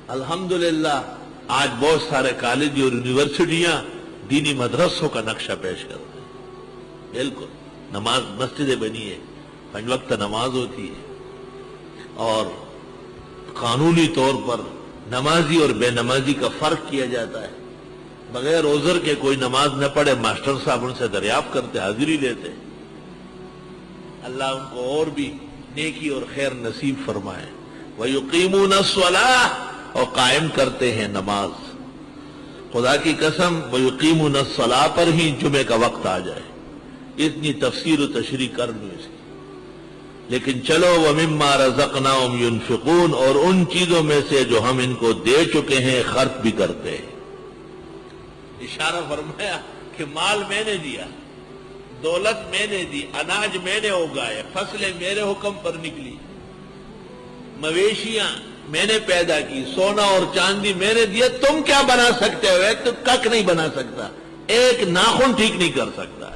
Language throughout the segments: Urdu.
الحمدللہ آج بہت سارے کالج اور یونیورسٹیاں دینی مدرسوں کا نقشہ پیش کرتے ہیں. بالکل نماز مسجدیں بنی ہے، 5 وقت نماز ہوتی ہے، اور قانونی طور پر نمازی اور بے نمازی کا فرق کیا جاتا ہے. بغیر عذر کے کوئی نماز نہ پڑھے ماسٹر صاحب ان سے دریافت کرتے، حاضری لیتے. اللہ ان کو اور بھی نیکی اور خیر نصیب فرمائے. وَيُقِيمُونَ الصَّلَاةَ، اور قائم کرتے ہیں نماز. خدا کی قسم وَيُقِيمُونَ الصَّلَاةَ پر ہی جمعے کا وقت آ جائے، اتنی تفسیر و تشریح کر لوں اس کی. لیکن چلو وَمِمَّا رَزَقْنَاهُمْ يُنْفِقُونَ، اور ان چیزوں میں سے جو ہم ان کو دے چکے ہیں خرچ بھی کرتے ہیں. اشارہ فرمایا کہ مال میں نے دیا، دولت میں نے دی، اناج میں نے اگائے، فصلیں میرے حکم پر نکلی، مویشیاں میں نے پیدا کی، سونا اور چاندی میں نے دیا. تم کیا بنا سکتے ہو؟ ایک تو کک نہیں بنا سکتا، ایک ناخن ٹھیک نہیں کر سکتا.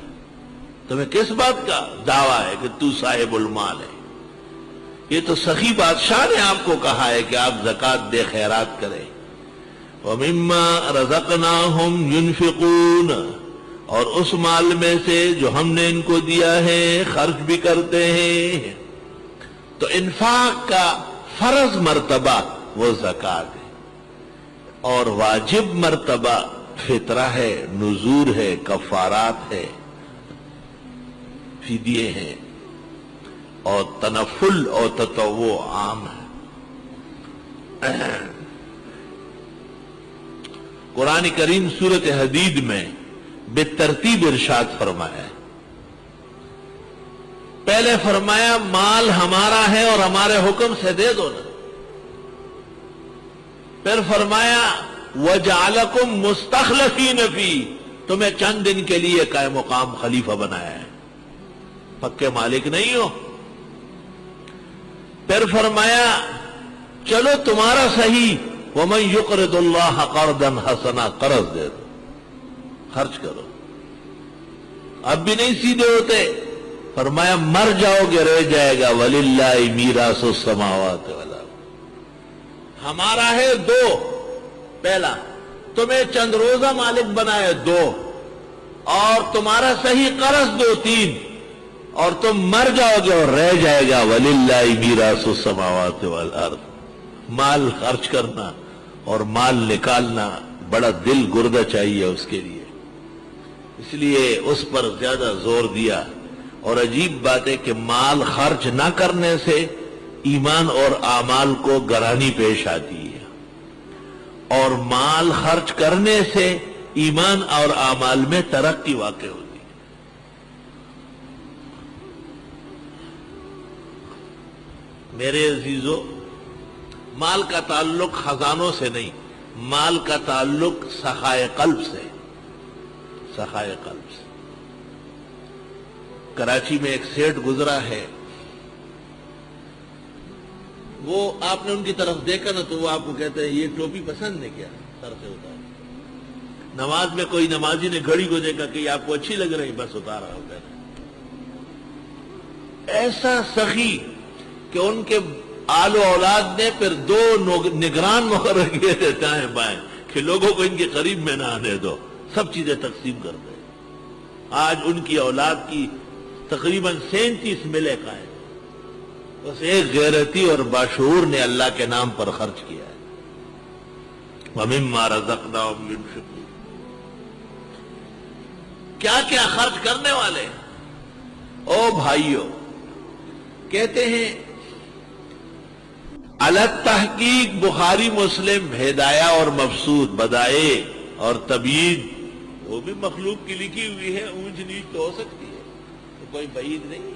تمہیں کس بات کا دعویٰ ہے کہ تو صاحب المال ہے؟ یہ تو سخی بادشاہ نے آپ کو کہا ہے کہ آپ زکوٰۃ دے، خیرات کریں. وَمِمَّا رَزَقْنَاهُمْ يُنْفِقُونَ، اور اس مال میں سے جو ہم نے ان کو دیا ہے خرچ بھی کرتے ہیں. تو انفاق کا فرض مرتبہ وہ زکوٰۃ ہے، اور واجب مرتبہ فطرہ ہے، نذور ہے، کفارات ہے، فدیے ہیں، اور تنفل اور تطوع عام ہے. قرآن کریم سورۃ حدید میں بالترتیب ارشاد فرمایا ہے. پہلے فرمایا مال ہمارا ہے اور ہمارے حکم سے دے دو نا. پھر فرمایا وَجَعَلَكُمْ مُسْتَخْلَفِينَ فِيهِ، تمہیں چند دن کے لیے قائم مقام خلیفہ بنایا ہے، پکے مالک نہیں ہو. پھر فرمایا چلو تمہارا صحیح وَمَن يُقْرِضُ اللَّهَ قَرْضًا حَسَنًا، قرض دے دو، خرچ کرو. اب بھی نہیں سیدھے ہوتے. فرمایا مر جاؤ گے رہ جائے گا وَلِلَّهِ مِيرَاثُ السَّمَاوَاتِ وَالْأَرْضِ، ہمارا ہے 2. پہلا تمہیں چند روزہ مالک بنائے 2، اور تمہارا صحیح قرض 2 3، اور تم مر جاؤ گے اور رہ جائے گا وَلِلَّهِ مِيرَاثُ السَّمَاوَاتِ وَالْأَرْضِ. مال خرچ کرنا اور مال نکالنا بڑا دل گردہ چاہیے اس کے لیے، اس لیے اس پر زیادہ زور دیا. اور عجیب بات ہے کہ مال خرچ نہ کرنے سے ایمان اور اعمال کو گرانی پیش آتی ہے، اور مال خرچ کرنے سے ایمان اور اعمال میں ترقی واقع ہوتی ہے. میرے عزیزو، مال کا تعلق خزانوں سے نہیں، مال کا تعلق سخائے قلب سے، سخائے قلب سے. کراچی میں ایک سیٹ گزرا ہے، وہ آپ نے ان کی طرف دیکھا نا تو وہ آپ کو کہتے ہیں یہ ٹوپی پسند ہے کیا؟ سر سے اتار. نماز میں کوئی نمازی نے گھڑی کو دیکھا کہ یہ آپ کو اچھی لگ رہی، بس اتارا ہو گیا. ایسا سخی کہ ان کے آل و اولاد نے پھر 2 نگران مقرر کیے تھے دائیں بائیں کہ لوگوں کو ان کے قریب میں نہ آنے دو، سب چیزیں تقسیم کر دیں. آج ان کی اولاد کی تقریباً 37 ملیں قائم، بس ایک غیرتی اور باشعور نے اللہ کے نام پر خرچ کیا ہے. وَمِمَّا رَزَقْنَاهُمْ يُنْفِقُونَ، کیا کیا خرچ کرنے والے. او بھائیو، کہتے ہیں الگ تحقیق بخاری مسلم ہدایہ اور مبسوط بدائے اور تبیین، وہ بھی مخلوق کی لکھی ہوئی ہے، اونچ نیچ تو ہو سکتی ہے، تو کوئی بعید نہیں،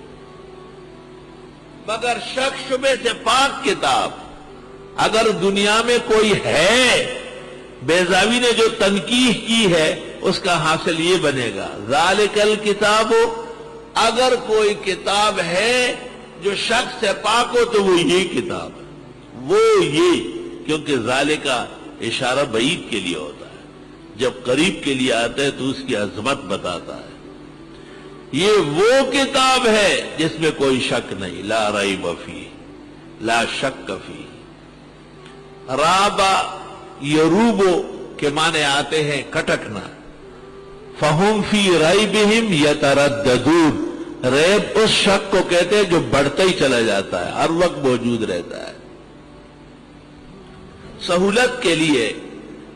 مگر شک شبے سے پاک کتاب. اگر دنیا میں کوئی ہے، بیضاوی نے جو تنقیح کی ہے اس کا حاصل یہ بنے گا ذالک الکتاب، اگر کوئی کتاب ہے جو شک سے پاک ہو تو وہ یہ کتاب ہے، وہ یہ، کیونکہ ذالکہ اشارہ بعید کے لیے ہوتا ہے، جب قریب کے لیے آتا ہے تو اس کی عظمت بتاتا ہے. یہ وہ کتاب ہے جس میں کوئی شک نہیں، لا ریب فیہ، لا شک فیہ. رابا یروبو کے معنی آتے ہیں کٹکنا. فہم فی ریبہم یترددون، ریب اس شک کو کہتے ہیں جو بڑھتا ہی چلا جاتا ہے، ہر وقت موجود رہتا ہے. سہولت کے لیے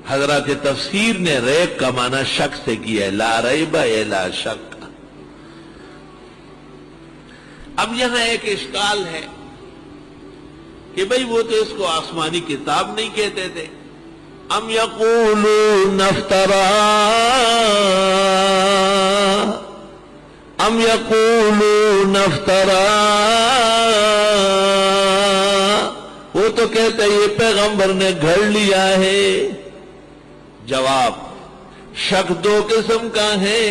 حضرات تفسیر نے ریب کا معنی شک سے کیا ہے، لا ریب لا شک. اب یہاں ایک اشکال ہے کہ بھئی وہ تو اس کو آسمانی کتاب نہیں کہتے تھے. ام یقولون افترا، ام یقولون افترا، وہ تو کہتے ہیں یہ پیغمبر نے گھڑ لیا ہے. جواب، شک دو قسم کا ہے،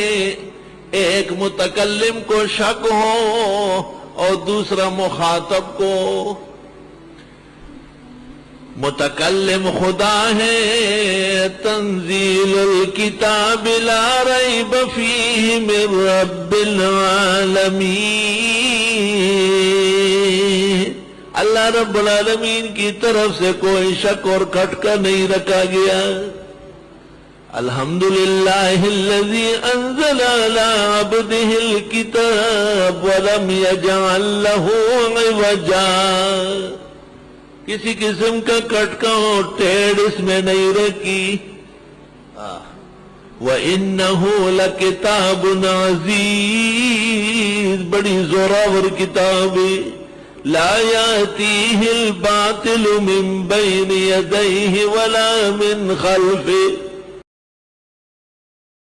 ایک متکلم کو شک ہو اور دوسرا مخاطب کو. متکلم خدا ہے، تنزیل الکتاب لا ریب فیہ من رب العالمین، اللہ رب العالمین کی طرف سے کوئی شک اور کھٹکا نہیں رکھا گیا. الحمدللہ الذی انزل علی عبدہ الکتاب ولم یجعل لہ عوجا، کسی قسم کا کٹکا اور ٹیڑھ اس میں نہیں رکھی. وَإِنَّهُ لَكِتَابٌ عَزِيزٌ، بڑی زوراور کتاب ہے. لا يأتيه الباطل من بين يديه ولا من خلفه،